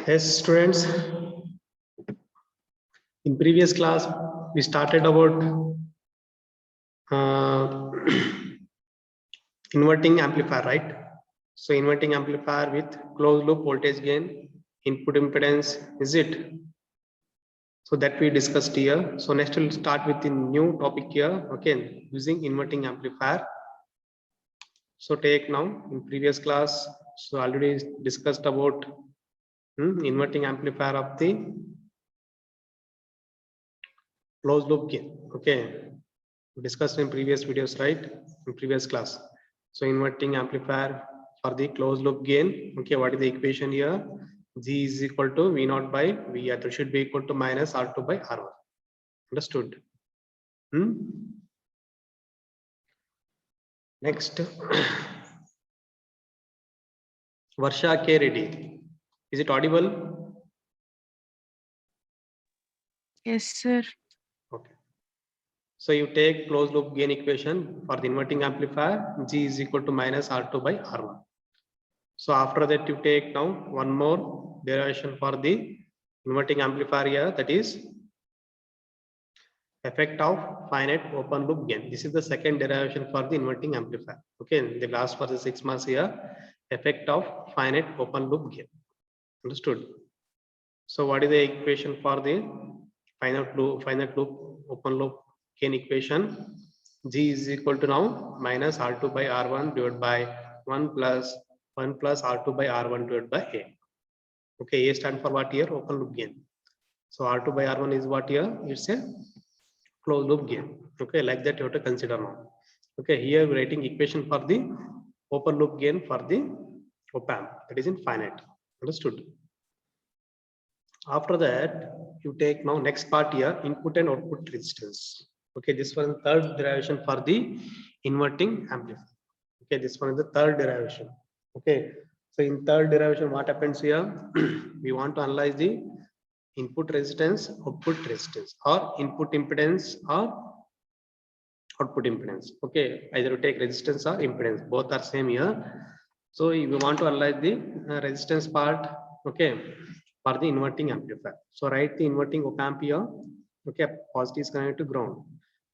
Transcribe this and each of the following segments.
Yes, students. In previous class, we started about inverting amplifier, right? So inverting amplifier with closed loop voltage gain, input impedance, is it? So that we discussed here. So next we'll start with the new topic here. Okay, using inverting amplifier. So take now in previous class. So already discussed about inverting amplifier of the closed loop gain. Okay, discussed in previous videos, right? In previous class. So inverting amplifier for the closed loop gain. Okay, what is the equation here? G is equal to V naught by V. That should be equal to minus R2 by R1. Understood? Next, Varsha K Reddy. Is it audible? Yes, sir. Okay. So you take closed loop gain equation for the inverting amplifier. G is equal to minus R2 by R1. So after that, you take now one more derivation for the inverting amplifier here, that is effect of finite open loop gain. This is the second derivation for the inverting amplifier. Okay, the last for the 6 months here, effect of finite open loop gain. Understood? So what is the equation for the finite loop open loop gain equation? G is equal to now minus R2 by R1 divided by 1 plus R2 by R1 divided by A. Okay, A stand for what here? Open loop gain. So R2 by R1 is what here? It's a closed loop gain. Okay, like that you have to consider now. Okay, here we're writing equation for the open loop gain for the op-amp, that is in finite. Understood? After that, you take now next part here, input and output resistance. Okay, this one third derivation for the inverting amplifier. Okay, this one is the third derivation. Okay, so in third derivation, what happens here? We want to analyze the input resistance, output resistance, or input impedance or output impedance. Okay, either you take resistance or impedance, both are same here. So if you want to analyze the resistance part, okay, for the inverting amplifier. So write the inverting op amp here. Okay, positive is connected to ground.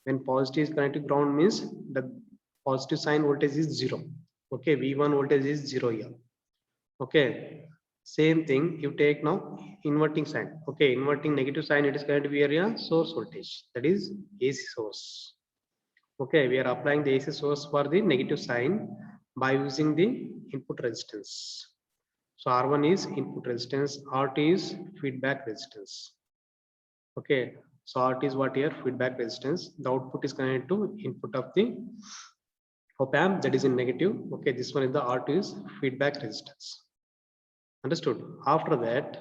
When positive is connected to ground means the positive sign voltage is 0. Okay, V1 voltage is 0 here. Okay, same thing you take now inverting sign. Okay, inverting negative sign, it is going to be area source voltage, that is AC source. Okay, we are applying the AC source for the negative sign by using the input resistance. So R1 is input resistance, R2 is feedback resistance. Okay, so RT is what here? Feedback resistance. The output is connected to input of the op amp, that is in negative. Okay, this one is the R2 is feedback resistance. Understood? After that,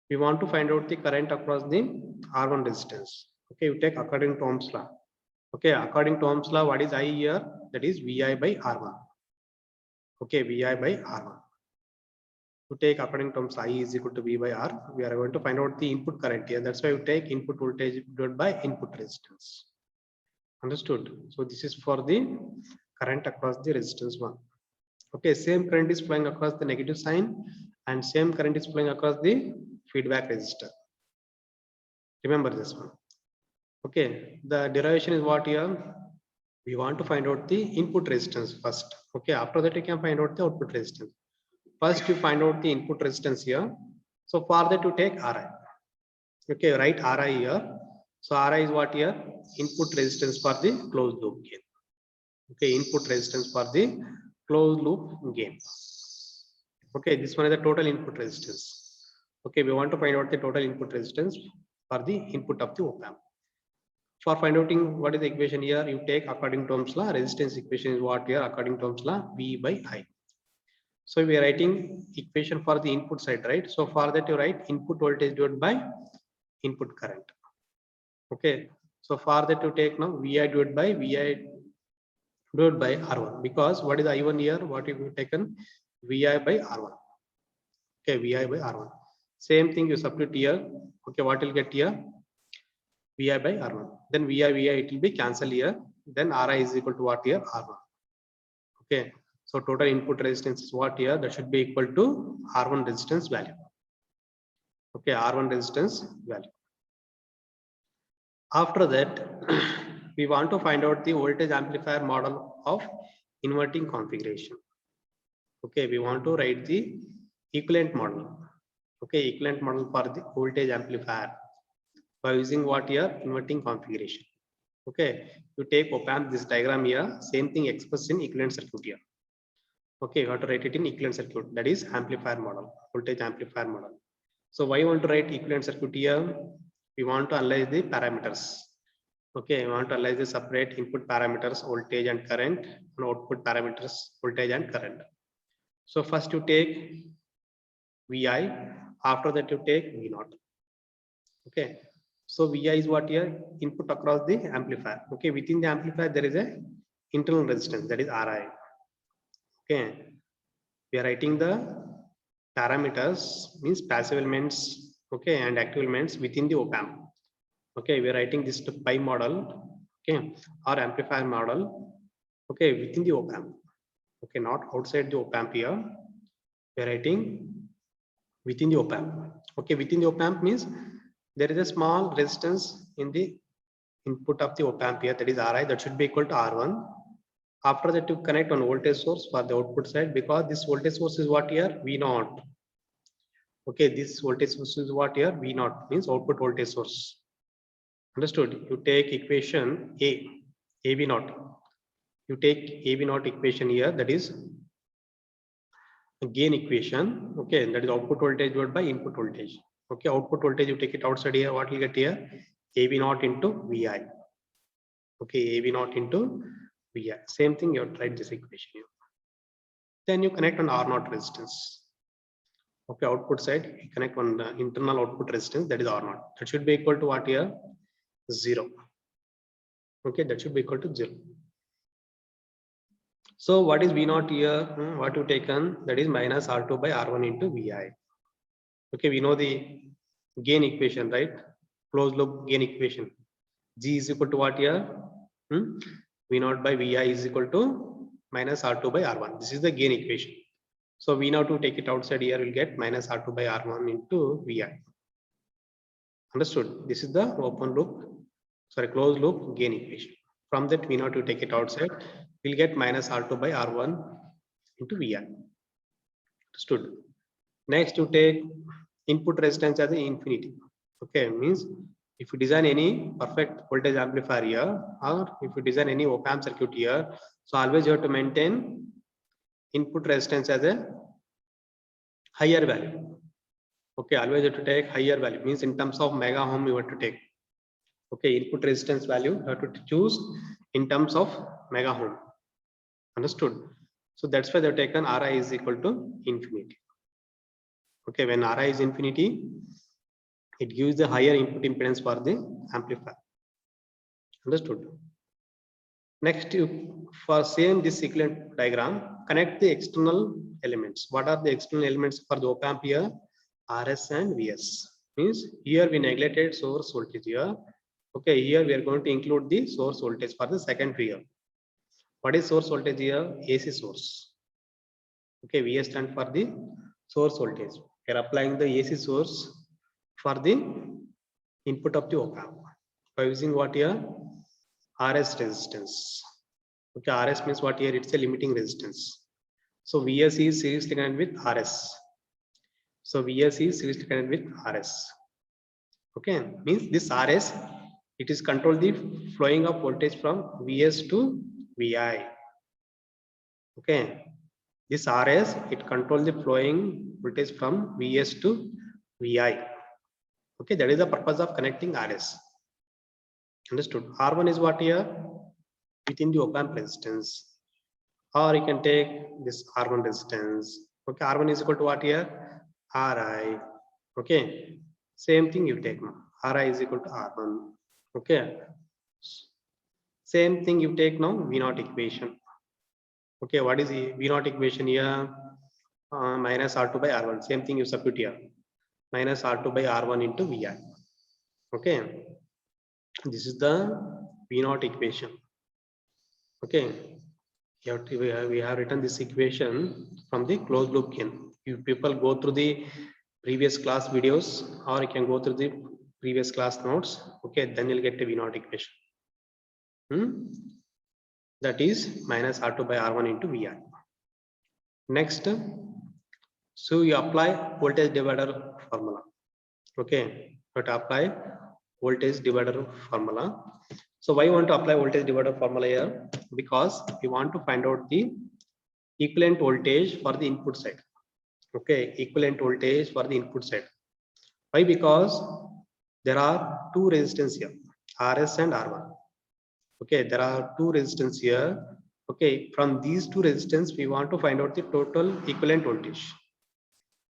we want to find out the current across the R1 resistance. Okay, you take according to Ohm's law. Okay, according to Ohm's law, what is I here? That is VI by R1. Okay, VI by R1. To take according to Ohm's I is equal to V by R, we are going to find out the input current here. That's why you take input voltage divided by input resistance. Understood? So this is for the current across the resistance one. Okay, same current is flowing across the negative sign and same current is flowing across the feedback resistor. Remember this one. Okay, the derivation is what here? We want to find out the input resistance first. Okay, after that you can find out the output resistance. First you find out the input resistance here. So for that you take Ri. Okay, write Ri here. So Ri is what here? Input resistance for the closed loop gain. Okay, input resistance for the closed loop gain. Okay, this one is the total input resistance. Okay, we want to find out the total input resistance for the input of the op amp. For finding out what is the equation here, you take according to Ohm's law, resistance equation is what here according to Ohm's law, V by I. So we are writing equation for the input side, right? So for that you write input voltage divided by input current. Okay, so for that you take now VI divided by R1, because what is I1 here? What you have taken? VI by R1. Okay, VI by R1. Same thing you substitute here. Okay, what will get here? VI by R1. Then VI it will be cancelled here. Then Ri is equal to what here? R1. Okay, so total input resistance is what here? That should be equal to R1 resistance value. Okay, R1 resistance value. After that, we want to find out the voltage amplifier model of inverting configuration. Okay, we want to write the equivalent model. Okay, equivalent model for the voltage amplifier by using what here? Inverting configuration. Okay, you take op-amp, this diagram here, same thing expressed in equivalent circuit here. Okay, you have to write it in equivalent circuit, that is amplifier model, voltage amplifier model. So why you want to write equivalent circuit here? We want to analyze the parameters. Okay, we want to analyze the separate input parameters, voltage and current, and output parameters, voltage and current. So first you take VI, after that you take V0. Okay, so VI is what here? Input across the amplifier. Okay, within the amplifier there is a internal resistance, that is RI. Okay, we are writing the parameters, means passive elements, okay, and active elements within the op-amp. Okay, we are writing this to pi model, okay, or amplifier model, okay, within the op-amp. Okay, not outside the op-amp here. We are writing within the op-amp. Okay, within the op-amp means there is a small resistance in the input of the op-amp here, that is Ri, that should be equal to R1. After that, you connect on voltage source for the output side, because this voltage source is what here? V0. Okay, this voltage source is what here? V0, means output voltage source. Understood? You take equation AV0. You take AV0 equation here, that is gain equation. Okay, that is output voltage divided by input voltage. Okay, output voltage you take it outside here. What will get here? AV0 into VI. Okay, AV0 into VI. Same thing, you have to write this equation here. Then you connect on R0 resistance. Okay, output side, you connect on the internal output resistance, that is R0. That should be equal to what here? 0. Okay, that should be equal to 0. So what is V0 here? What you taken? That is minus R2 by R1 into VI. Okay, we know the gain equation, right? Closed loop gain equation. G is equal to what here? V0 by Vi is equal to minus R2 by R1. This is the gain equation. So V0 to take it outside here will get minus R2 by R1 into Vi. Understood? This is the open loop, sorry, closed loop gain equation. From that V0 to take it outside, we'll get minus R2 by R1 into Vi. Understood? Next, you take input resistance as infinity. Okay, means if you design any perfect voltage amplifier here, or if you design any op-amp circuit here, so always you have to maintain input resistance as a higher value. Okay, always you have to take higher value, means in terms of mega ohm you have to take. Okay, input resistance value you have to choose in terms of mega ohm. Understood? So that's why they've taken Ri is equal to infinity. Okay, when Ri is infinity, it gives the higher input impedance for the amplifier. Understood? Next, for same this equivalent diagram, connect the external elements. What are the external elements for the op-amp here? RS and VS. Means here we neglected source voltage here. Okay, here we are going to include the source voltage for the secondary here. What is source voltage here? AC source. Okay, VS stand for the source voltage. We are applying the AC source for the input of the op-amp by using what here? RS resistance. Okay, RS means what here? It's a limiting resistance. So VS is seriously connected with RS. So VS is seriously connected with RS. Okay, means this RS, it is control the flowing of voltage from VS to VI. Okay, this RS, it controls the flowing voltage from VS to VI. Okay, that is the purpose of connecting RS. Understood? R1 is what here? Within the op-amp resistance. Or you can take this R1 resistance. Okay, R1 is equal to what here? Ri. Okay, same thing you take now. Ri is equal to R1. Okay, same thing you take now, V0 equation. Okay, what is the V0 equation here? Minus R2 by R1. Same thing you substitute here. Minus R2 by R1 into Vi. Okay, this is the V0 equation. Okay, we have written this equation from the closed loop gain. If people go through the previous class videos, or you can go through the previous class notes. Okay, then you'll get a V naught equation. That is minus R2 by R1 into Vi. Next, so you apply voltage divider formula. Okay, but apply voltage divider formula. So why you want to apply voltage divider formula here? Because we want to find out the equivalent voltage for the input side. Okay, equivalent voltage for the input side. Why? Because there are two resistance here, RS and R1. Okay, there are two resistance here. Okay, from these two resistance, we want to find out the total equivalent voltage.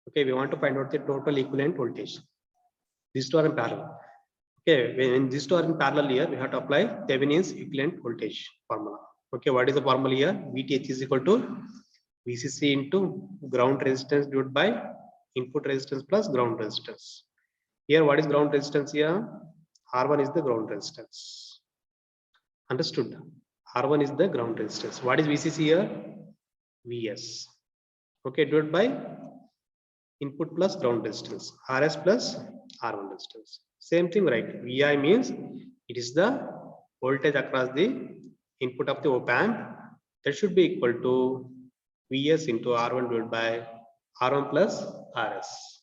Okay, we want to find out the total equivalent voltage. These two are in parallel. Okay, when these two are in parallel here, we have to apply Thevenin's equivalent voltage formula. Okay, what is the formula here? VTH is equal to VCC into ground resistance divided by input resistance plus ground resistance. Here, what is ground resistance here? R1 is the ground resistance. Understood? R1 is the ground resistance. What is VCC here? Vs. Okay, divided by input plus ground resistance. RS plus R1 resistance. Same thing, right? Vi means it is the voltage across the input of the op amp. That should be equal to Vs into R1 divided by R1 plus Rs.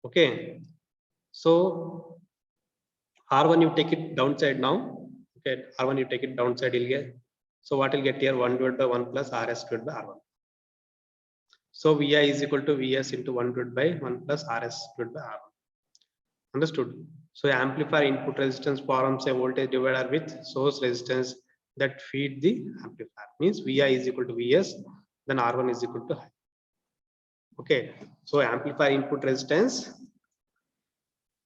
Okay. So R1 you take it downside now. Okay, R1 you take it downside, you'll get. So what will get here? 1 divided by 1 plus Rs divided by R1. So Vi is equal to Vs into 1 divided by 1 plus Rs divided by R1. Understood? So amplifier input resistance forms a voltage divider with source resistance that feed the amplifier. Means Vi is equal to Vs, then R1 is equal to high. Okay. So amplifier input resistance,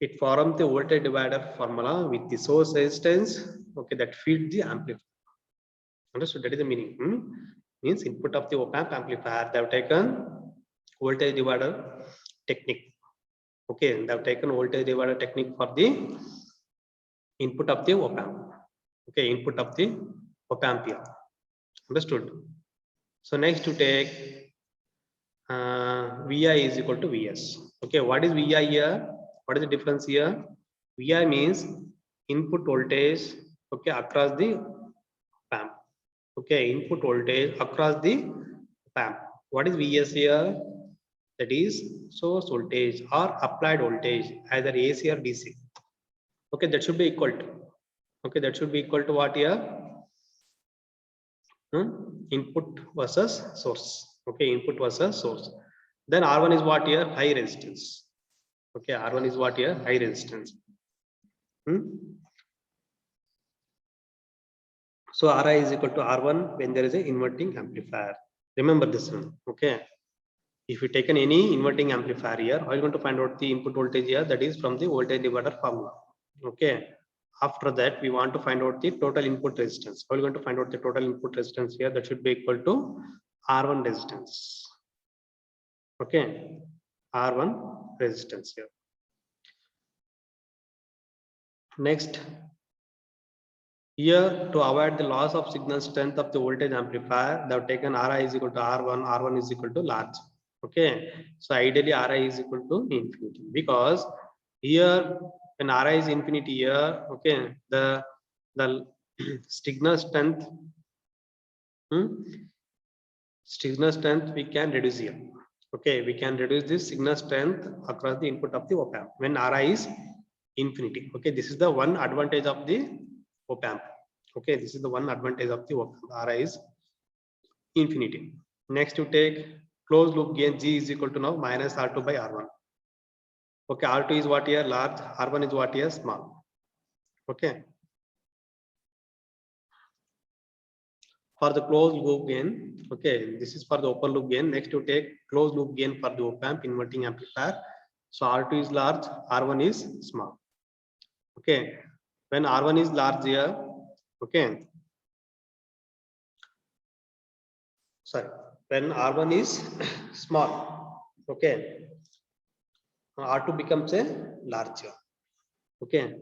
it forms the voltage divider formula with the source resistance, okay, that feed the amplifier. Understood? That is the meaning. Means input of the op amp amplifier, they have taken voltage divider technique. Okay, they have taken voltage divider technique for the input of the op amp. Okay, input of the op amp here. Understood? So next to take Vi is equal to Vs. Okay, what is Vi here? What is the difference here? Vi means input voltage, okay, across the op amp. Okay, input voltage across the op amp. What is Vs here? That is source voltage or applied voltage, either AC or DC. Okay, that should be equal to. Okay, that should be equal to what here? Input versus source. Okay, input versus source. Then R1 is what here? High resistance. Okay, R1 is what here? High resistance. So Ri is equal to R1 when there is an inverting amplifier. Remember this one. Okay. If you taken any inverting amplifier here, how are you going to find out the input voltage here? That is from the voltage divider formula. Okay. After that, we want to find out the total input resistance. How are you going to find out the total input resistance here? That should be equal to R1 resistance. Okay. R1 resistance here. Next, here to avoid the loss of signal strength of the voltage amplifier, they have taken Ri is equal to R1, R1 is equal to large. Okay, so ideally Ri is equal to infinity, because here when Ri is infinity here, okay, the signal strength, signal strength we can reduce here. Okay, we can reduce this signal strength across the input of the op amp when Ri is infinity. Okay, this is the one advantage of the op amp. Okay, this is the one advantage of the op amp. Ri is infinity. Next, you take closed loop gain G is equal to now minus R2 by R1. Okay, R2 is what here? Large. R1 is what here? Small. Okay. For the closed loop gain, okay, this is for the open loop gain. Next, you take closed loop gain for the op amp inverting amplifier. So R2 is large, R1 is small. Okay, when R1 is large here, okay, sorry, when R1 is small, okay, R2 becomes a larger. Okay,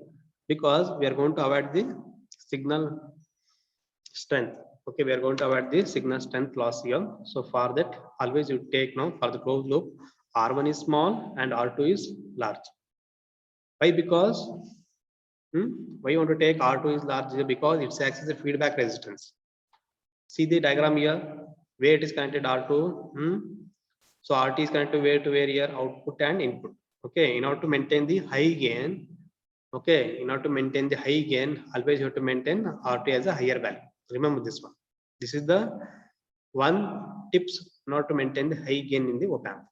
because we are going to avoid the signal strength. Okay, we are going to avoid the signal strength loss here. So for that, always you take now for the closed loop, R1 is small and R2 is large. Why? Because why you want to take R2 is large? Because it acts as a feedback resistance. See the diagram here, where it is connected R2. So RT is connected to where here? Output and input. Okay, in order to maintain the high gain, okay, in order to maintain the high gain, always you have to maintain RT as a higher value. Remember this one. This is the one tips in order to maintain the high gain in the op-amp.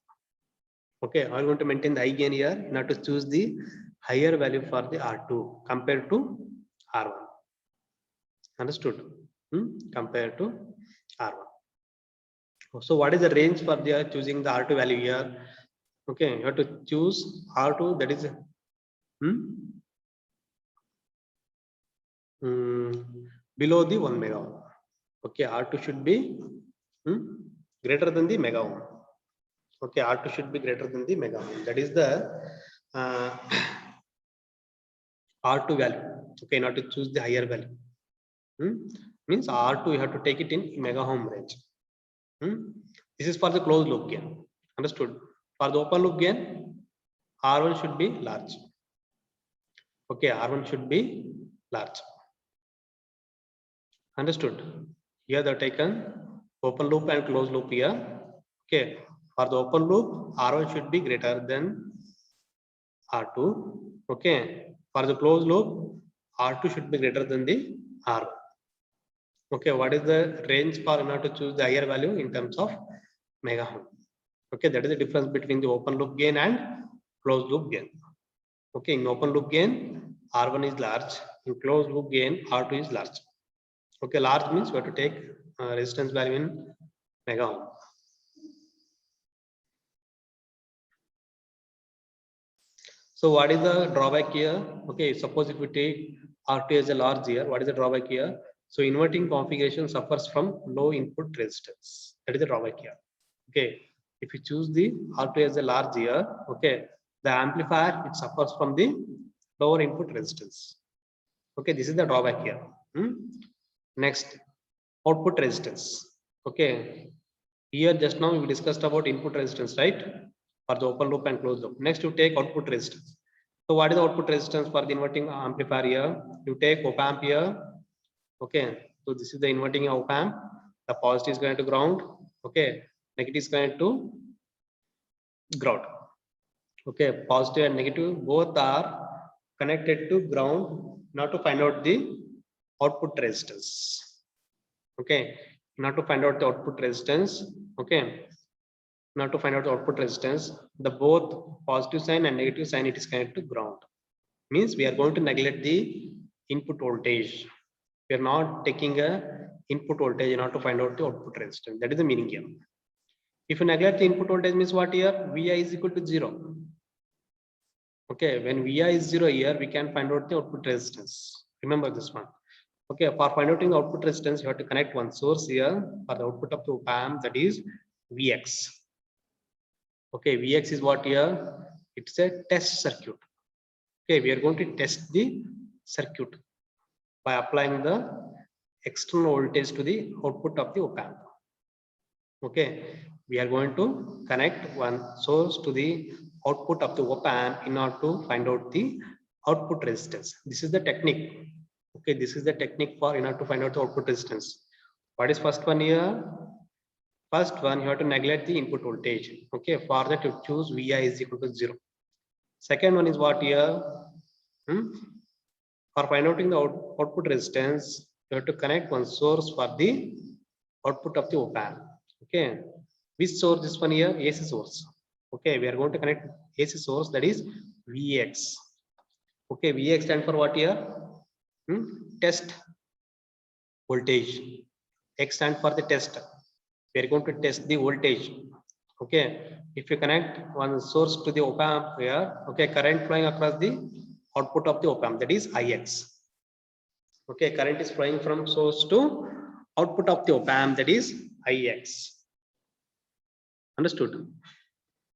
Okay, how are you going to maintain the high gain here? In order to choose the higher value for the R2 compared to R1. Understood? Compared to R1. So what is the range for the choosing the R2 value here? Okay, you have to choose R2 that is below the 1 mega ohm. Okay, R2 should be greater than the mega ohm. Okay, R2 should be greater than the mega ohm. That is the R2 value. Okay, not to choose the higher value. Means R2 you have to take it in mega ohm range. This is for the closed loop gain. Understood? For the open loop gain, R1 should be large. Okay, R1 should be large. Understood? Here they are taken open loop and closed loop here. Okay, for the open loop, R1 should be greater than R2. Okay, for the closed loop, R2 should be greater than the R1. Okay, what is the range for in order to choose the higher value in terms of mega ohm? Okay, that is the difference between the open loop gain and closed loop gain. Okay, in open loop gain, R1 is large. In closed loop gain, R2 is large. Okay, large means we have to take resistance value in mega ohm. So what is the drawback here? Okay, suppose if we take R2 as a large here, what is the drawback here? So inverting configuration suffers from low input resistance. That is the drawback here. Okay, if you choose the R2 as a large here, okay, the amplifier it suffers from the lower input resistance. Okay, this is the drawback here. Next, output resistance. Okay, here just now we discussed about input resistance, right? For the open loop and closed loop. Next, you take output resistance. So what is the output resistance for the inverting amplifier here? You take op-amp here. Okay, so this is the inverting op-amp. The positive is going to ground. Okay, negative is going to ground. Okay, positive and negative both are connected to ground. Now to find out the output resistance. Okay, now to find out the output resistance. Okay, now to find out the output resistance, the both positive sign and negative sign it is connected to ground. Means we are going to neglect the input voltage. We are not taking a input voltage in order to find out the output resistance. That is the meaning here. If you neglect the input voltage means what here? Vi is equal to 0. Okay, when Vi is 0 here, we can find out the output resistance. Remember this one. Okay, for finding out the output resistance, you have to connect one source here for the output of the op-amp, that is Vx. Okay, Vx is what here? It's a test circuit. Okay, we are going to test the circuit by applying the external voltage to the output of the op-amp. Okay, we are going to connect one source to the output of the op-amp in order to find out the output resistance. This is the technique. Okay, this is the technique for in order to find out the output resistance. What is first one here? First one, you have to neglect the input voltage. Okay, for that you choose Vi is equal to 0. Second one is what here? For finding the output resistance, you have to connect one source for the output of the op-amp. Okay, which source? This one here, AC source. Okay, we are going to connect AC source, that is Vx. Okay, Vx stand for what here? Test voltage. X stand for the test. We are going to test the voltage. Okay, if you connect one source to the op-amp here, okay, current flowing across the output of the op-amp, that is Ix. Okay, current is flowing from source to output of the op-amp, that is Ix. Understood?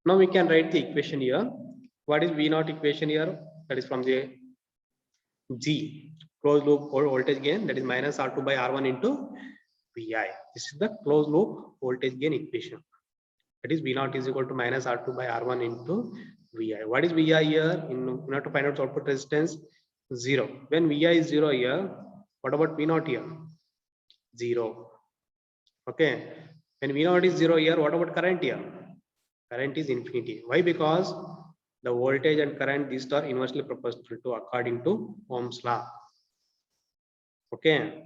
Now we can write the equation here. What is V0 equation here? That is from the G, closed loop voltage gain, that is minus R2 by R1 into Vi. This is the closed loop voltage gain equation. That is V naught is equal to minus R2 by R1 into Vi. What is Vi here? In order to find out output resistance, 0. When Vi is 0 here, what about V naught here? 0. Okay. When V naught is 0 here, what about current here? Current is infinity. Why? Because the voltage and current, these are inversely proportional to according to Ohm's law. Okay.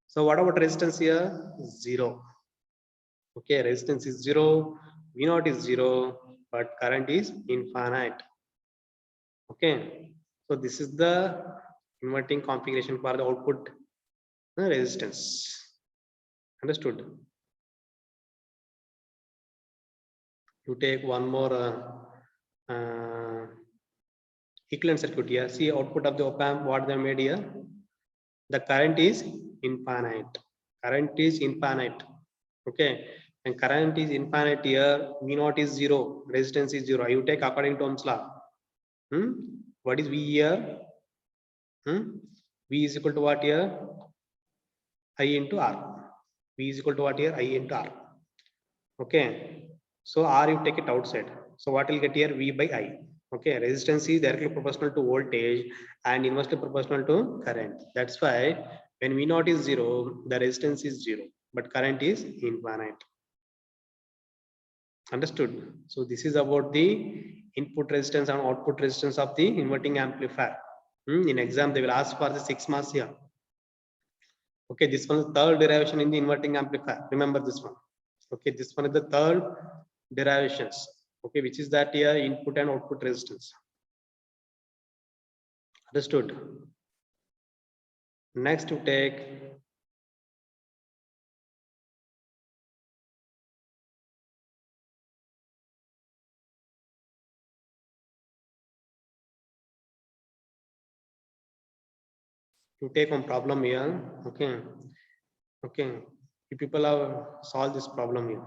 So what about resistance here? 0. Okay, resistance is 0, V naught is 0, but current is infinite. Okay, so this is the inverting configuration for the output resistance. Understood? You take one more equivalent circuit here. See output of the op amp, what they made here. The current is infinite. Current is infinite. Okay, and current is infinite here. V naught is 0, resistance is 0. You take according to Ohm's law. What is V here? V is equal to what here? I into R. V is equal to what here? I into R. Okay. So R you take it outside. So what will get here? V by I. Okay. Resistance is directly proportional to voltage and inversely proportional to current. That's why when V naught is 0, the resistance is 0, but current is infinite. Understood? So this is about the input resistance and output resistance of the inverting amplifier. In exam, they will ask for the 6 marks here. Okay, this one is third derivation in the inverting amplifier. Remember this one. Okay, this one is the third derivations. Okay, which is that here input and output resistance. Understood? Next to take one problem here. Okay. You people have solved this problem here.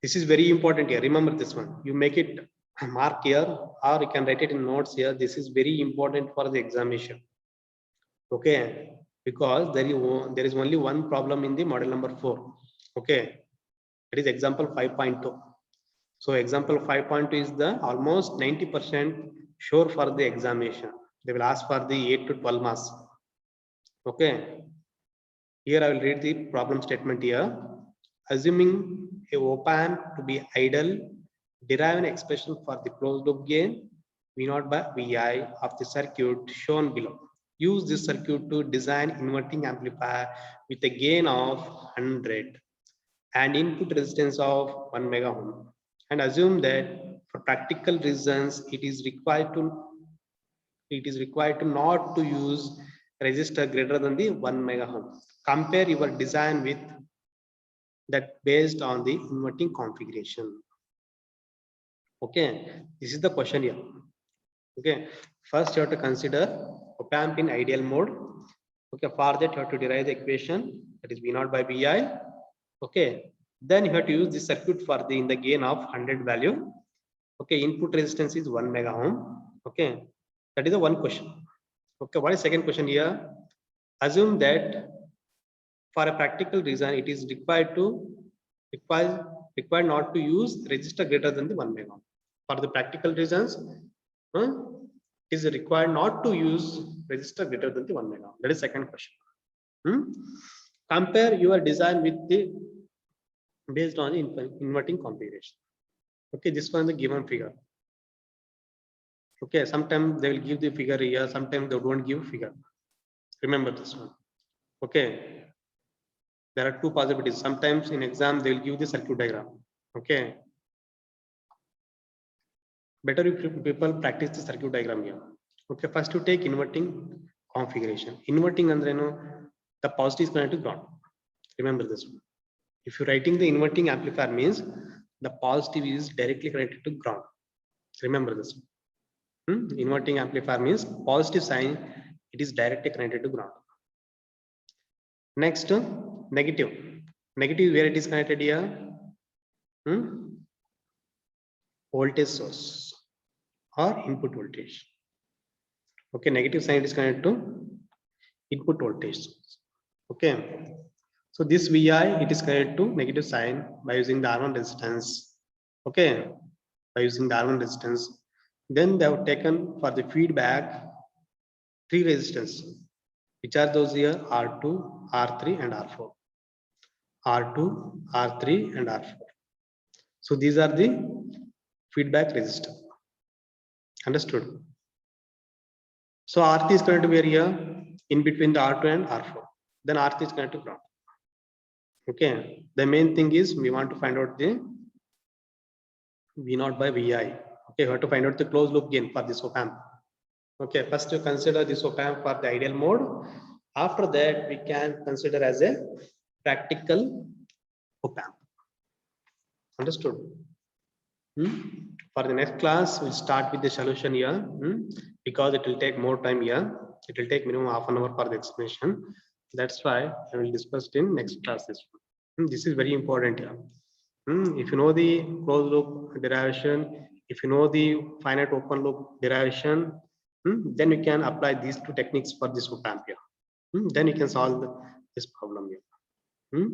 This is very important here. Remember this one. You make it mark here, or you can write it in notes here. This is very important for the examination. Okay, because there is only one problem in the model number 4. Okay, it is example 5.2. So example 5.2 is the almost 90% sure for the examination. They will ask for the 8 to 12 marks. Okay, here I will read the problem statement here. Assuming a op amp to be idle, derive an expression for the closed loop gain V naught by Vi of the circuit shown below. Use this circuit to design inverting amplifier with a gain of 100 and input resistance of 1 mega ohm, and assume that for practical reasons it is required to not to use resistor greater than the 1 mega ohm. Compare your design with that based on the inverting configuration. Okay, this is the question here. Okay, first you have to consider op amp in ideal mode. Okay, for that you have to derive the equation, that is V naught by Vi. Okay, then you have to use this circuit for the in the gain of 100 value. Okay, input resistance is 1 mega ohm. Okay, that is the one question. Okay, what is second question here? Assume that for a practical reason it is required not to use resistor greater than the 1 mega ohm. For the practical reasons, it is required not to use resistor greater than the 1 mega ohm. That is second question. Compare your design with the based on inverting configuration. Okay, this one is the given figure. Okay, sometimes they will give the figure here, sometimes they don't give figure. Remember this one. Okay, there are two possibilities. Sometimes in exam they will give the circuit diagram. Okay, better if people practice the circuit diagram here. Okay, first you take inverting configuration. Inverting andre the positive is connected to ground. Remember this one. If you're writing the inverting amplifier means the positive is directly connected to ground. Remember this one. Inverting amplifier means positive sign, it is directly connected to ground. Next, negative. Negative, where it is connected here? Voltage source or input voltage. Okay, negative sign is connected to input voltage. Okay, So this VI, it is connected to negative sign by using the R1 resistance. Okay, by using the R1 resistance. Then they have taken for the feedback 3 resistance. Which are those here? R2, R3 and R4. R2, R3 and R4. So these are the feedback resistor. Understood? So R3 is going to be here in between the R2 and R4. Then R3 is going to ground. Okay. The main thing is we want to find out the V0 by Vi. Okay, we have to find out the closed loop gain for this op amp. Okay, first you consider this op amp for the ideal mode. After that, we can consider as a practical op amp. Understood? For the next class, we'll start with the solution here because it will take more time here. It will take minimum half an hour for the explanation. That's why I will discuss it in next class. This is very important here. If you know the closed loop derivation, if you know the finite open loop derivation, then you can apply these 2 techniques for this op amp here. Then you can solve this problem here.